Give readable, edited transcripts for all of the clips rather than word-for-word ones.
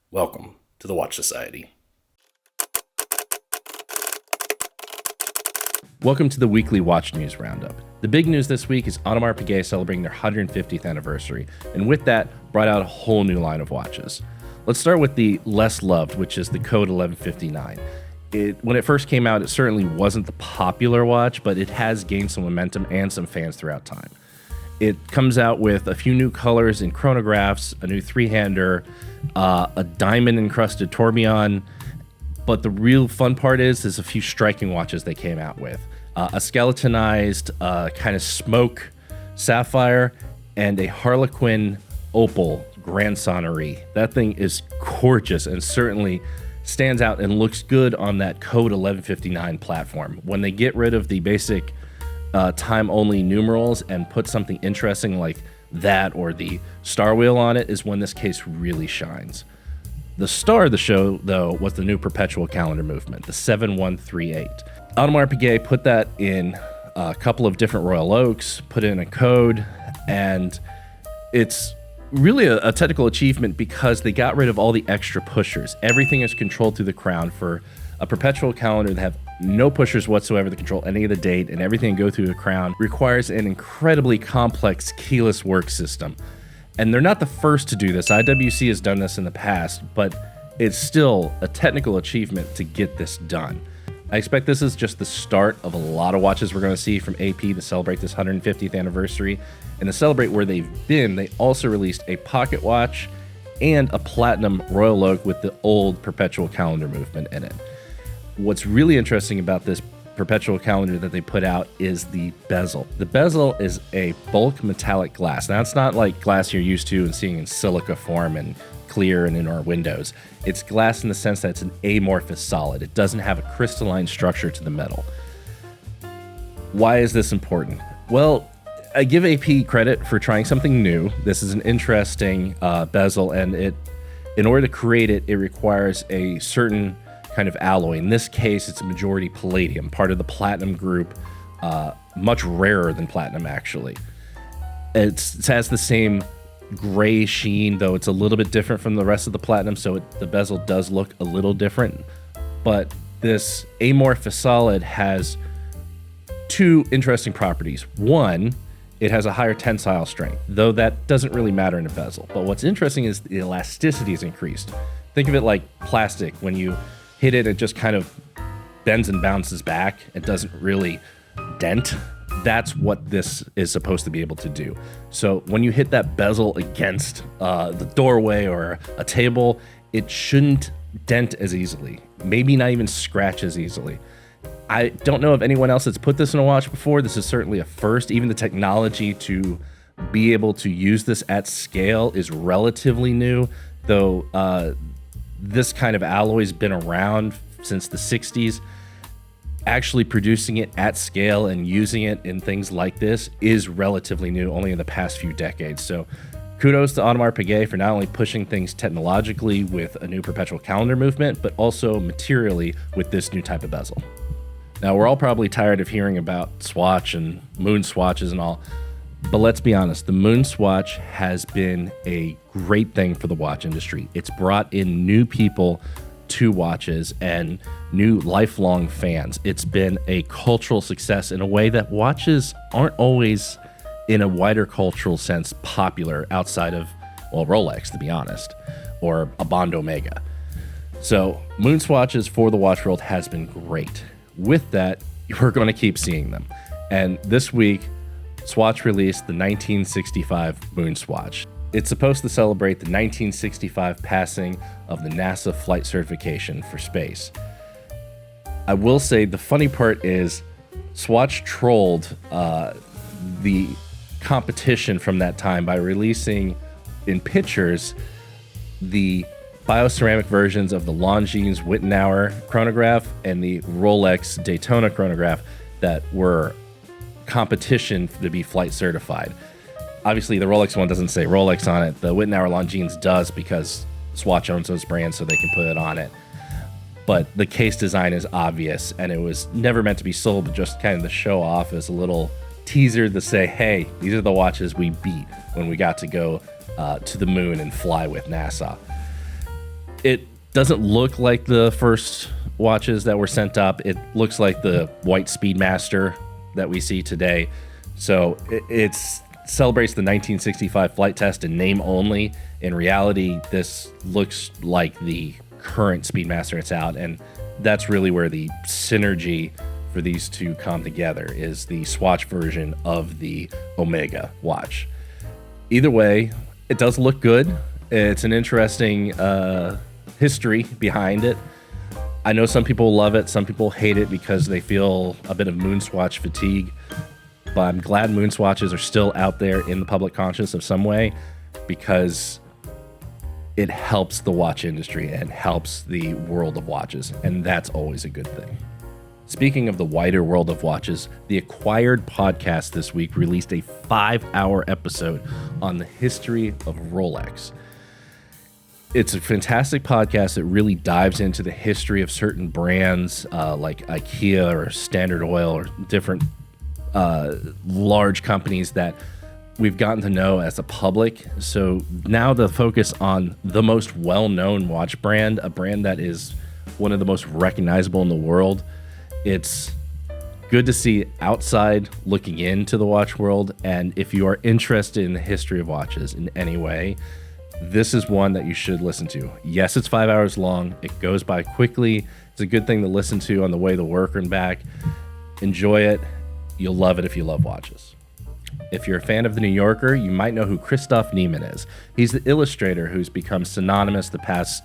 Welcome to the Watch Society. Welcome to the weekly watch news roundup. The big news this week is Audemars Piguet celebrating their 150th anniversary, and with that, brought out a whole new line of watches. Let's start with the less loved, which is the Code 1159. When it first came out, it certainly wasn't the popular watch, but it has gained some momentum and some fans throughout time. It comes out with a few new colors in chronographs, a new three-hander, a diamond-encrusted tourbillon, but the real fun part is a few striking watches they came out with. A skeletonized kind of smoke sapphire and a Harlequin opal Grand Sonnerie. That thing is gorgeous and certainly stands out and looks good on that Code 1159 platform. When they get rid of the basic time-only numerals and put something interesting like that or the star wheel on it is when this case really shines. The star of the show, though, was the new perpetual calendar movement, the 7138. Audemars Piguet put that in a couple of different Royal Oaks, put in a code, and it's really a technical achievement because they got rid of all the extra pushers. Everything is controlled through the crown. For a perpetual calendar, they have no pushers whatsoever to control any of the date, and everything go through the crown requires an incredibly complex keyless work system. And they're not the first to do this. IWC has done this in the past, but it's still a technical achievement to get this done. I expect this is just the start of a lot of watches we're going to see from AP to celebrate this 150th anniversary. And to celebrate where they've been, they also released a pocket watch and a platinum Royal Oak with the old perpetual calendar movement in it. What's really interesting about this perpetual calendar that they put out is the bezel. The bezel is a bulk metallic glass. Now, it's not like glass you're used to and seeing in silica form and clear and in our windows. It's glass in the sense that it's an amorphous solid. It doesn't have a crystalline structure to the metal. Why is this important? Well, I give AP credit for trying something new. This is an interesting bezel, and in order to create it, it requires a certain kind of alloy. In this case, it's a majority palladium, part of the platinum group, much rarer than platinum, actually. It has the same gray sheen, though it's a little bit different from the rest of the platinum, so the bezel does look a little different. But this amorphous solid has two interesting properties. One, it has a higher tensile strength, though that doesn't really matter in a bezel. But what's interesting is the elasticity is increased. Think of it like plastic. When you hit it, it just kind of bends and bounces back. It doesn't really dent. That's what this is supposed to be able to do. So when you hit that bezel against the doorway or a table, it shouldn't dent as easily, maybe not even scratch as easily. I don't know if anyone else has put this in a watch before. This is certainly a first. Even the technology to be able to use this at scale is relatively new, though this kind of alloy's been around since the 60s. Actually producing it at scale and using it in things like this is relatively new, only in the past few decades. So kudos to Audemars Piguet for not only pushing things technologically with a new perpetual calendar movement, but also materially with this new type of bezel. Now, we're all probably tired of hearing about Swatch and MoonSwatches and all, but let's be honest, the MoonSwatch has been a great thing for the watch industry. It's brought in new people to watches and new lifelong fans. It's been a cultural success in a way that watches aren't always, in a wider cultural sense, popular outside of, well, Rolex, to be honest, or a Bond Omega. So MoonSwatches for the watch world has been great. With that, you're going to keep seeing them. And this week, Swatch released the 1965 MoonSwatch. It's supposed to celebrate the 1965 passing of the NASA flight certification for space. I will say the funny part is Swatch trolled the competition from that time by releasing in pictures the bioceramic versions of the Longines Wittenauer chronograph and the Rolex Daytona chronograph that were competition to be flight certified. Obviously, the Rolex one doesn't say Rolex on it. The Wittenauer Longines does because Swatch owns those brands, so they can put it on it. But the case design is obvious, and it was never meant to be sold, but just kind of to show off as a little teaser to say, hey, these are the watches we beat when we got to go to the moon and fly with NASA. It doesn't look like the first watches that were sent up. It looks like the white Speedmaster that we see today. So it celebrates the 1965 flight test in name only. In reality, this looks like the current Speedmaster it's out, and that's really where the synergy for these two come together, is the Swatch version of the Omega watch. Either way, it does look good. It's an interesting history behind it. I know some people love it, some people hate it because they feel a bit of MoonSwatch fatigue, but I'm glad MoonSwatches are still out there in the public conscious of some way, because it helps the watch industry and helps the world of watches, and that's always a good thing. Speaking of the wider world of watches, the Acquired podcast this week released a 5-hour episode on the history of Rolex. It's a fantastic podcast that really dives into the history of certain brands like IKEA or Standard Oil or different large companies that we've gotten to know as a public. So now the focus on the most well-known watch brand, a brand that is one of the most recognizable in the world. It's good to see outside looking into the watch world. And if you are interested in the history of watches in any way, this is one that you should listen to. Yes, it's 5 hours long. It goes by quickly. It's a good thing to listen to on the way to work and back. Enjoy it. You'll love it if you love watches. If you're a fan of The New Yorker, you might know who Christoph Niemann is. He's the illustrator who's become synonymous the past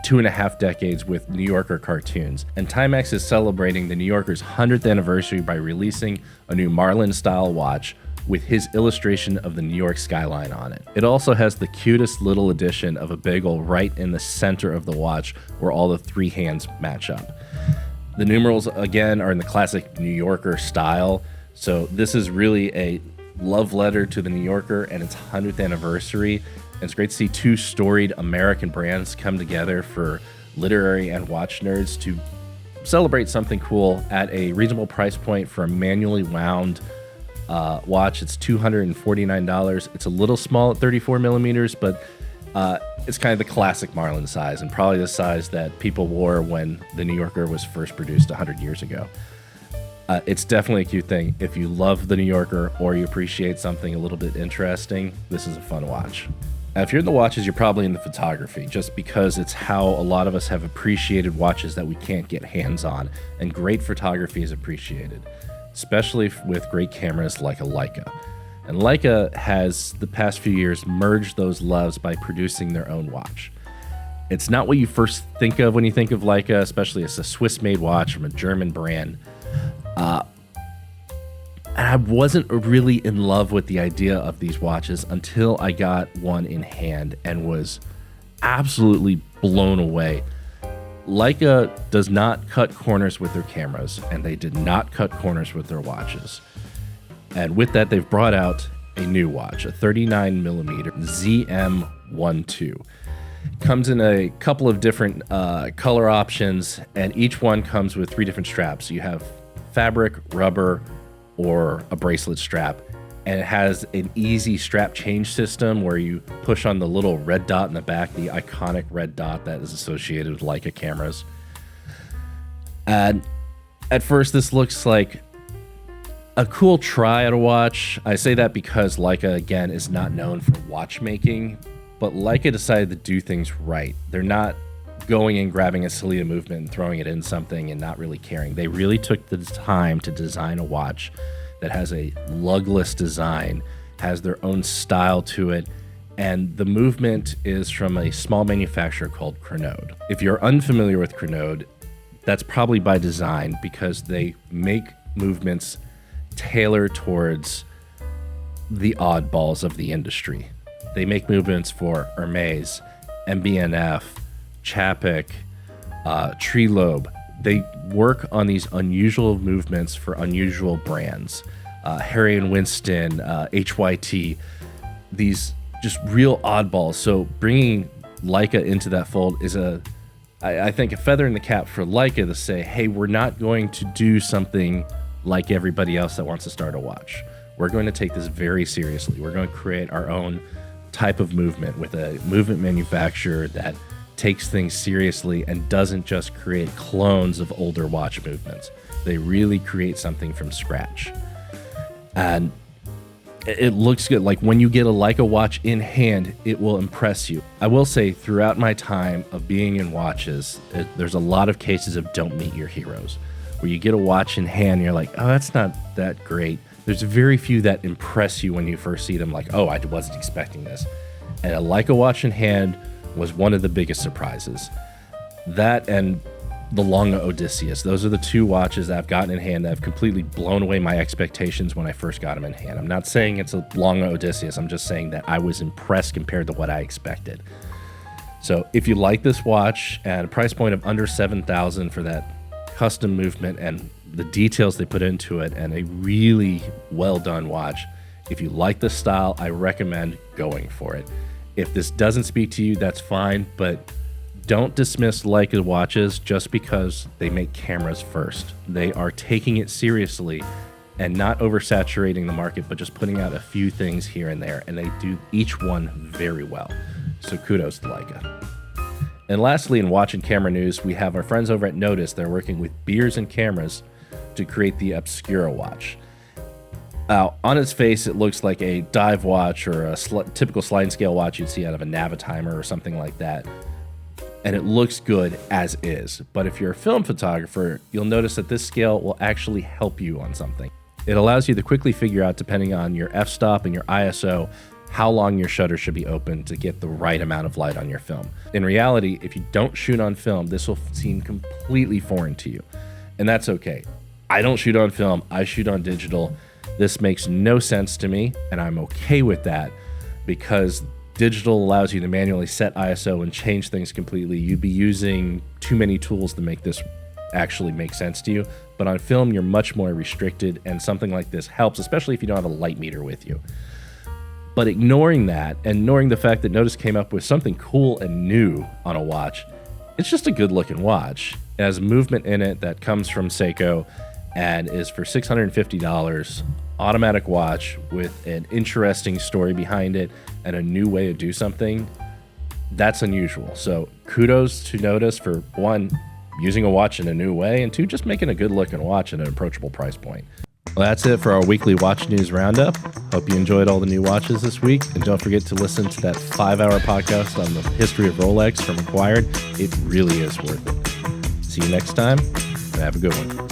2.5 decades with New Yorker cartoons. And Timex is celebrating The New Yorker's 100th anniversary by releasing a new Marlin-style watch with his illustration of the New York skyline on it. It also has the cutest little addition of a bagel right in the center of the watch where all the three hands match up. The numerals, again, are in the classic New Yorker style. So this is really a love letter to the New Yorker and its 100th anniversary. And it's great to see two storied American brands come together for literary and watch nerds to celebrate something cool at a reasonable price point for a manually wound watch. It's $249. It's a little small at 34 millimeters, but it's kind of the classic Marlin size, and probably the size that people wore when the New Yorker was first produced 100 years ago. It's definitely a cute thing. If you love the New Yorker or you appreciate something a little bit interesting, this is a fun watch. Now, if you're in the watches, you're probably in the photography, just because it's how a lot of us have appreciated watches that we can't get hands on, and great photography is appreciated, especially with great cameras like a Leica. And Leica has, the past few years, merged those loves by producing their own watch. It's not what you first think of when you think of Leica, especially as a Swiss-made watch from a German brand. And I wasn't really in love with the idea of these watches until I got one in hand and was absolutely blown away. Leica does not cut corners with their cameras, and they did not cut corners with their watches. And with that, they've brought out a new watch, a 39mm ZM12. Comes in a couple of different color options, and each one comes with 3 different straps. You have fabric, rubber, or a bracelet strap, and it has an easy strap change system where you push on the little red dot in the back, the iconic red dot that is associated with Leica cameras. And at first, this looks like a cool try at a watch. I say that because Leica, again, is not known for watchmaking, but Leica decided to do things right. They're not going and grabbing a Celia movement and throwing it in something and not really caring. They really took the time to design a watch that has a lugless design, has their own style to it, and the movement is from a small manufacturer called Crenode. If you're unfamiliar with Crenode, that's probably by design, because they make movements tailored towards the oddballs of the industry. They make movements for Hermes, MB&F, Chapek, Treelobe. They work on these unusual movements for unusual brands. Harry & Winston, HYT, these just real oddballs. So bringing Leica into that fold is I think a feather in the cap for Leica to say, hey, we're not going to do something like everybody else that wants to start a watch. We're going to take this very seriously. We're going to create our own type of movement with a movement manufacturer that takes things seriously and doesn't just create clones of older watch movements. They really create something from scratch. And it looks good. Like when you get a Leica watch in hand, it will impress you. I will say throughout my time of being in watches, there's a lot of cases of don't meet your heroes, where you get a watch in hand and you're like, oh, that's not that great. There's very few that impress you when you first see them, like, oh, I wasn't expecting this. And a Leica watch in hand was one of the biggest surprises. That and the Longa Odysseus. Those are the two watches that I've gotten in hand that have completely blown away my expectations when I first got them in hand. I'm not saying it's a Longa Odysseus. I'm just saying that I was impressed compared to what I expected. So if you like this watch at a price point of under $7,000 for that custom movement and the details they put into it and a really well done watch, if you like the style, I recommend going for it. If this doesn't speak to you, that's fine, but don't dismiss Leica watches just because they make cameras first. They are taking it seriously and not oversaturating the market, but just putting out a few things here and there, and they do each one very well. So kudos to Leica. And lastly, in watch and camera news, we have our friends over at Nodus. They're working with beers and cameras to create the Obscura watch. On its face, it looks like a dive watch or a typical sliding scale watch you'd see out of a Navitimer or something like that. And it looks good as is. But if you're a film photographer, you'll notice that this scale will actually help you on something. It allows you to quickly figure out, depending on your f-stop and your ISO, how long your shutter should be open to get the right amount of light on your film. In reality, if you don't shoot on film, this will seem completely foreign to you. And that's okay. I don't shoot on film, I shoot on digital. This makes no sense to me, and I'm okay with that because digital allows you to manually set ISO and change things completely. You'd be using too many tools to make this actually make sense to you. But on film, you're much more restricted, and something like this helps, especially if you don't have a light meter with you. But ignoring that, and ignoring the fact that Nodus came up with something cool and new on a watch, it's just a good looking watch. It has movement in it that comes from Seiko and is for $650. Automatic watch with an interesting story behind it and a new way to do something. That's unusual. So kudos to Nodus for one, using a watch in a new way, and two, just making a good looking watch at an approachable price point. Well, that's it for our weekly watch news roundup. Hope you enjoyed all the new watches this week, and don't forget to listen to that 5-hour podcast on the history of Rolex from Acquired. It really is worth it. See you next time, and have a good one.